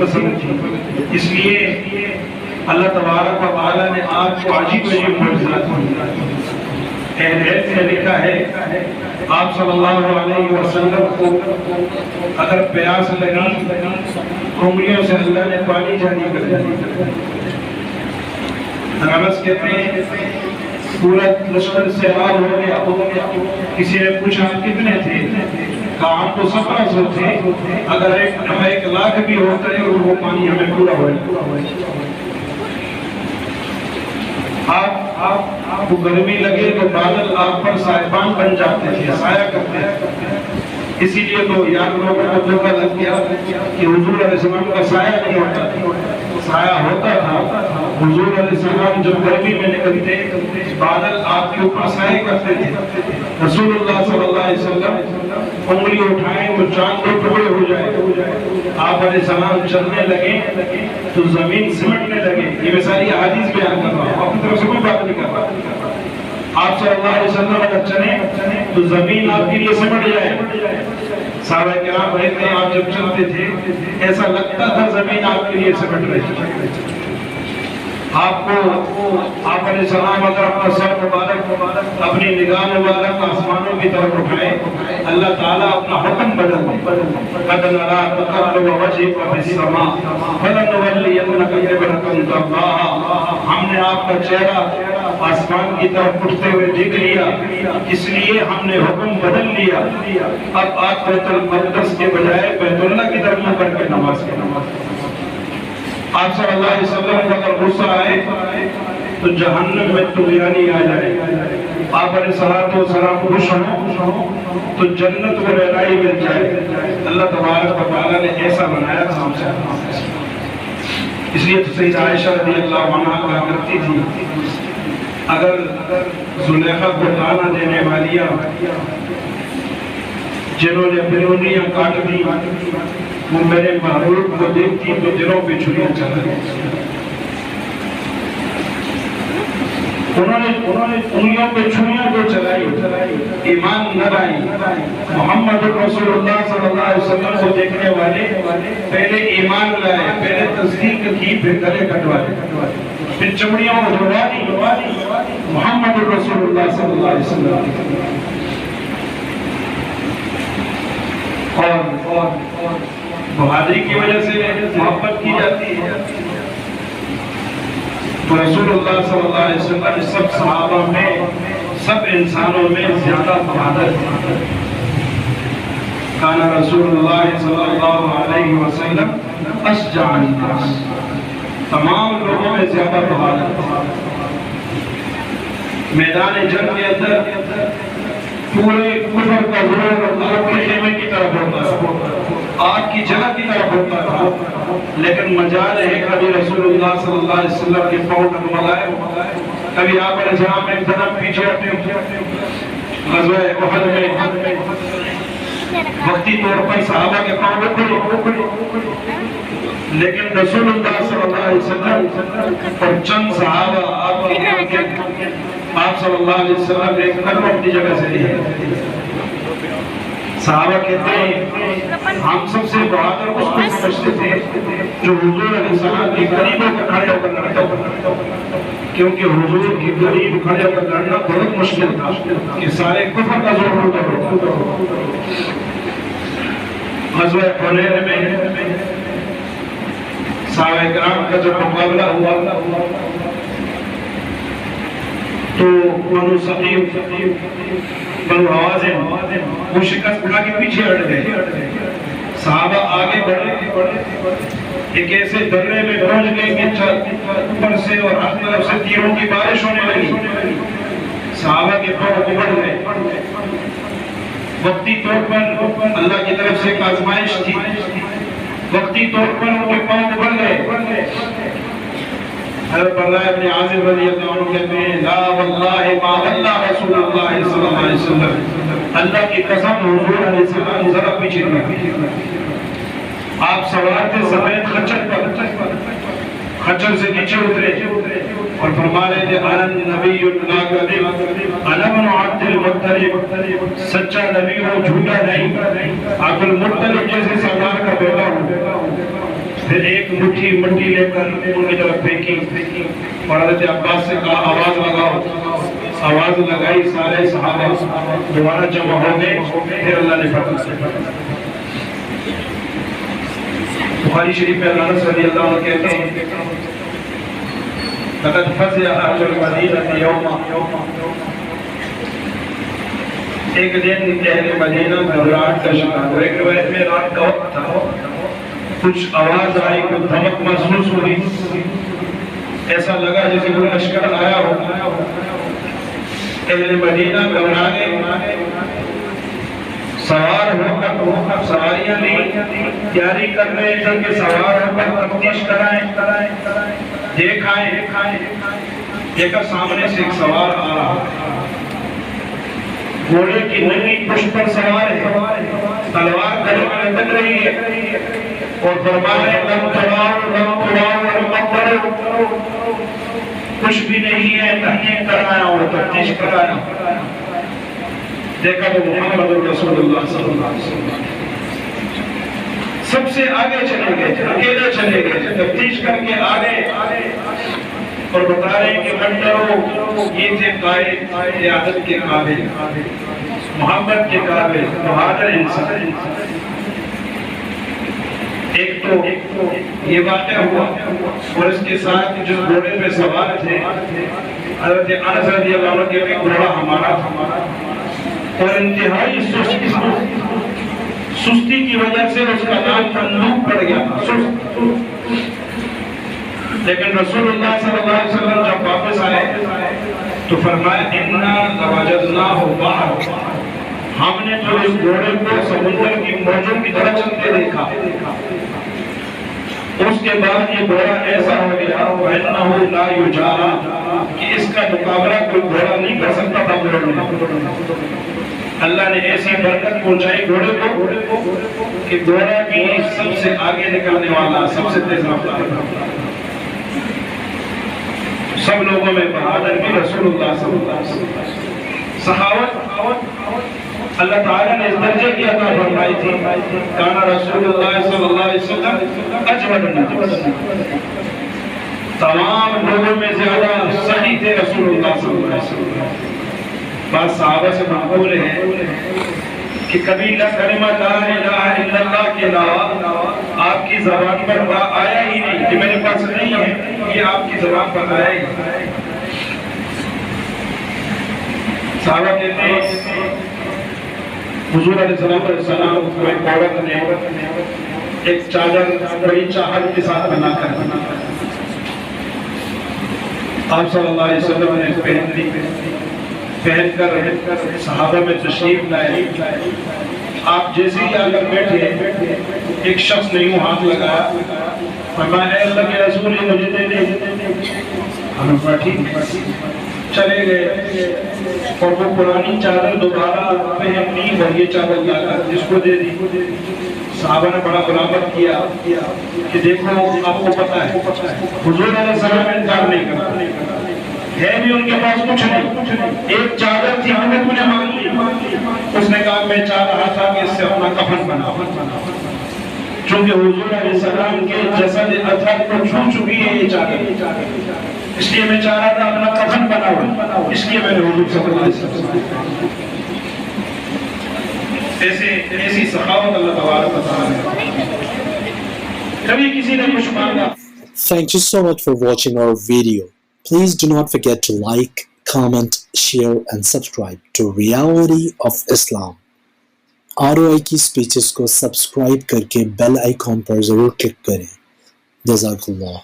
پسند تھی، اس لیے اللہ تبارک و تعالیٰ نے آپ کو عجیب عجیب معجزات دی۔ اہل علم نے لکھا ہے آپ صلی اللہ علیہ وسلم کو اگر پیاس لگی انگلیوں سے اللہ نے پانی جاری کر دیا۔ انس کہتے ہیں پورا لشکر سیلاب ہو گیا، کسی نے پوچھا کتنے تھے؟ کہا ہم تو 1700 تھے، اگر 1 لاکھ بھی ہوتا ہے اور وہ پانی ہمیں پورا ہوئے۔ آپ کو گرمی لگے تو بادل آپ پر سائبان بن جاتے تھے، سایہ کرتے تھے، اسی لیے تو یاد لوگوں کو دھوکہ لگ گیا کہ حضور علیہ السلام کا سایہ نہیں ہوتا تھا، سایہ ہوتا تھا۔ حضور علیہ السلام جب گرمی میں نکلتے بادل آپ کے اوپر سایہ کرتے تھے۔ رسول اللہ صلی اللہ علیہ وسلم انگلی اٹھائیں تو چاند 2 ٹکڑے ہو جائے، آپ علیہ السلام چلنے لگے تو زمین سمٹنے لگے۔ یہ میں ساری احادیث بیان کر رہا ہوں، اپنی طرف سے کوئی بات نہیں کر رہا۔ آپ صلی اللہ علیہ وسلم اگر چلیں تو زمین آپ کے لیے سمٹ جائے۔ صحابہ کرام کہتے ہیں آپ جب چلتے تھے ایسا لگتا تھا زمین آپ کے لیے سمٹ رہی ہے۔ آپ علیہ السلام اگر اپنا سر مبارک اپنی نگاہ مبارک آسمانوں کی طرف اٹھائے، اللہ تعالیٰ اپنا حکم بدل دے۔ قَدْ نَرَىٰ تَقَلُّبَ وَجْهِكَ فِي السَّمَاءِ فَلَنُوَلِّيَنَّكَ قِبْلَةً تَرْضَاهَا۔ ہم نے آپ کا چہرہ آسمان کی طرف اٹھتے ہوئے دیکھ لیا، اس لیے ہم نے حکم بدل لیا، اب آپ بیت المقدس کے بجائے بیت اللہ کی طرف منہ کر کے نماز پڑھیں۔ آپ صلی اللہ علیہ وسلم کا اگر غصہ آئے تو جہنم میں طغیانی آ جائے، آپ علیہ السلام خوش ہوں تو جنت کو رہنائی مل جائے۔ اللہ تبارک و تعالیٰ نے ایسا بنایا تھا ہم سے، اس لیے تو سیدہ عائشہ رضی اللہ عنہا کہا کرتی تھی اگر زلیخا کو تانا دینے والیاں جنہوں نے اپنی انگلیاں کاٹ دی وہ میرے محبوب کو دیکھتی تو دلوں پہ چھریاں چلائی۔ انہوں نے انگلیوں پہ چھریاں تو چلائی، ایمان نہ لائی۔ محمد رسول اللہ صلی اللہ علیہ وسلم کو دیکھنے والے پہلے ایمان لائے، پہلے تصدیق کی، پھر گلے کٹوائے، پھر چمڑیاں اڑوا دی۔ محمد رسول اللہ صلی اللہ علیہ وسلم اور بہادری کی وجہ سے محبت کی جاتی ہے۔ تو رسول اللہ صلی اللہ علیہ وسلم سب صحابہ میں، سب انسانوں میں زیادہ بہادر تھے۔ کان رسول اللہ صلی اللہ علیہ وسلم اشجع الناس، تمام لوگوں میں زیادہ بہادر تھا۔ میدان جنگ کے اندر پورے کفر کا زور آگ کے خیمے کی طرف ہوتا تھا، آگ کی جگہ کی طرف ہوتا تھا، لیکن مجال ہے کبھی رسول اللہ صلی اللہ علیہ وسلم کے پاؤں ڈگمگائے، کبھی آپ علیہ السلام ایک قدم پیچھے ہٹے۔ غزوہ احد میں وقتی طور پر صحابہ کے پاؤں اکھڑے، لیکن رسول اللہ صلی اللہ علیہ وسلم اور چند صحابہ آپ صلی اللہ علیہ وسلم ایک قدم اپنی جگہ سے لے۔ صحابہ کہتے ہیں ہم سب سے بہادر اس کو سمجھتے تھے جو حضور علیہ السلام کے قریب ہو کر کھڑے ہو کر لڑتا، کیونکہ حضور کے قریب کھڑے ہو کر لڑنا بہت مشکل تھا کہ سارے کفر کا زور ہوتا۔ غزوہ حنین میں صحابہ کرام کا جب مقابلہ ہوا تو بنو ثقیف، بنو حوازن وہ شکست کھا کے پیچھے ہٹ گئے، صحابہ آگے بڑھے، ایک ایسے درے میں پہنچ گئے کہ اوپر سے اور ہر طرف سے تیروں کی بارش ہونے لگی، صحابہ کے پاؤں ابڑ گئے۔ وقتی طور پر اللہ کی طرف سے ایک آزمائش تھی، وقتی طور پر ان کے پاؤں ابڑ گئے۔ حضرت بردہ ابن عازب رضی اللہ عنہ کہتے ہیں لا واللہ ما واللہ رسول اللہ صلی اللہ علیہ وسلم، اللہ کی قسم حضور علیہ السلام ذرا پیچھے نہیں۔ آپ سوار تھے سفید خچر پر، خچر سے نیچے اترے اور فرما رہے تھے انا نبی لا کذب، انا ابن عبد المطلب، سچا نبی ہوں جھوٹا نہیں، عبد المطلب جیسے سردار کا بیٹا ہوں۔ پھر ایک مٹھی مٹی لے کر ان کی طرف پھینکی اور حضرت عباس سے کہا آواز لگاؤ. آواز لگائی, سارے صحابہ دوبارہ جمع ہو گئے, پھر اللہ نے فتح سے. بخاری شریف میں انس رضی اللہ عنہ کہتے ہیں لقد فزع اهل المدینہ یوما, ایک دن اہل مدینہ گھبراہٹ کا شکار ہوئے. ایک روایت میں رات کا وقت تھا, کچھ آواز آئی, کچھ دھمک محسوس ہوئی, ایسا لگا جیسے کوئی لشکر آیا ہو. اہل مدینہ گھبرا گئے, سوار ہو کر سواریاں لی, تیاری کر رہے تھے کہ سوار ہو کر تفتیش کرائیں. دیکھا سامنے سے ایک سوار آ رہا, گھوڑے کی ننگی پشت پر سوار ہے, تلوار گلے میں لٹک رہی ہے اور فرما رہے لم تڑاؤ اور مت کرو, کچھ بھی نہیں ہے, تحقیق کرایا اور تفتیش کرایا. دیکھا تو محمد رسول اللہ صلی اللہ علیہ وسلم سب سے آگے چلے گئے, اکیلے چلے گئے, تفتیش کر کے آگے اور بتا رہے ہیں کہ منڈرو یہ تھے قائد قیادت کے قابل, محبت کے قابل, بہادر انسان. ایک تو یہ واقعہ ہوا اور اس کے ساتھ جو گھوڑے پہ سوار تھے حضرت انس رضی اللہ عنہ کے گھوڑا ہمارا تھا اور انتہائی سستی کی وجہ سے اس کا نام تندوق پڑ گیا تھا, لیکن رسول اللہ صلی اللہ علیہ وسلم جب واپس آئے تو فرمایا اِنَّا لَوَجَدْنَاهُ بَحْرًا, ہم نے تو اس گھوڑے کو سمندر کی موجوں کی طرح چلتے دیکھا. اس کے بعد یہ گھوڑا ایسا ہو گیا وَإِنَّهُ لَا يُجَارَ کہ اس کا مقابلہ کوئی گھوڑا نہیں کر سکتا تھا گھوڑے میں. اللہ نے ایسی برکت پہنچائی گھوڑے کو کہ گھوڑا بھی سب سے آگے نکلنے والا, سب سے تیز رفتار, سب لوگوں میں بہادر بھی رسول اللہ صلی اللہ علیہ وسلم. سخاوت اللہ تعالیٰ نے اس درجے کی عطا فرمائی تھی. کانا رسول اللہ صلی اللہ علیہ وسلم اجود الناس, تمام لوگوں میں زیادہ سخی تھے رسول اللہ صلی اللہ علیہ وسلم. بعض صحابہ سے منقول ہے کہ کبھی لا کلمہ لا الہ الا اللہ کے علاوہ آپ کی زبان پر آیا ہی نہیں کہ میرے پاس نہیں ہے, یہ آپ کی زبان پر آیا ہی. صحابہ کہتے ہیں حضور علیہ السلام کو ایک عورت نے ایک چادر بڑی چاہت کے ساتھ بنا کر آپ صلی اللہ علیہ وسلم نے پہن لی, پہن کر صحابہ میں تشریف لائے. آپ جیسے ہی آ کر بیٹھے ایک شخص نے یوں ہاتھ لگایا, فرمایا اے اللہ کے رسول یہ مجھے دے دے. ہم ٹھیک چلے گئے اور وہ پرانی چادر دوبارہ پہن لی اور یہ چادر لا کر جس کو دے دی. صحابہ نے بڑا ملامت کیا کہ دیکھو آپ کو پتا ہے حضور علیہ السلام انکار نہیں کرتا, ہے بھی ان کے پاس کچھ نہیں, ایک چادر تھی ہم نے تمہیں مانگ لی. اس نے کہا میں چاہ رہا تھا کہ اس سے اپنا کفن بنا, چونکہ حضور علیہ السلام کے جسد اطہر کو چھو چکی ہے یہ چادر, اس لیے میں چاہ رہا تھا اپنا کفن بناؤں, اس لیے میں نے حضور صلی اللہ علیہ وسلم ایسی سخاوت اللہ تبارک و تعالی. کبھی کسی نے کچھ مانگا. Thank you so much for watching our video. Please do not forget to like, comment, share and subscribe to Reality of Islam. ROI کی سپیچز کو سبسکرائب کر کے بیل آئیکن پر ضرور کلک کریں. جزاک اللہ.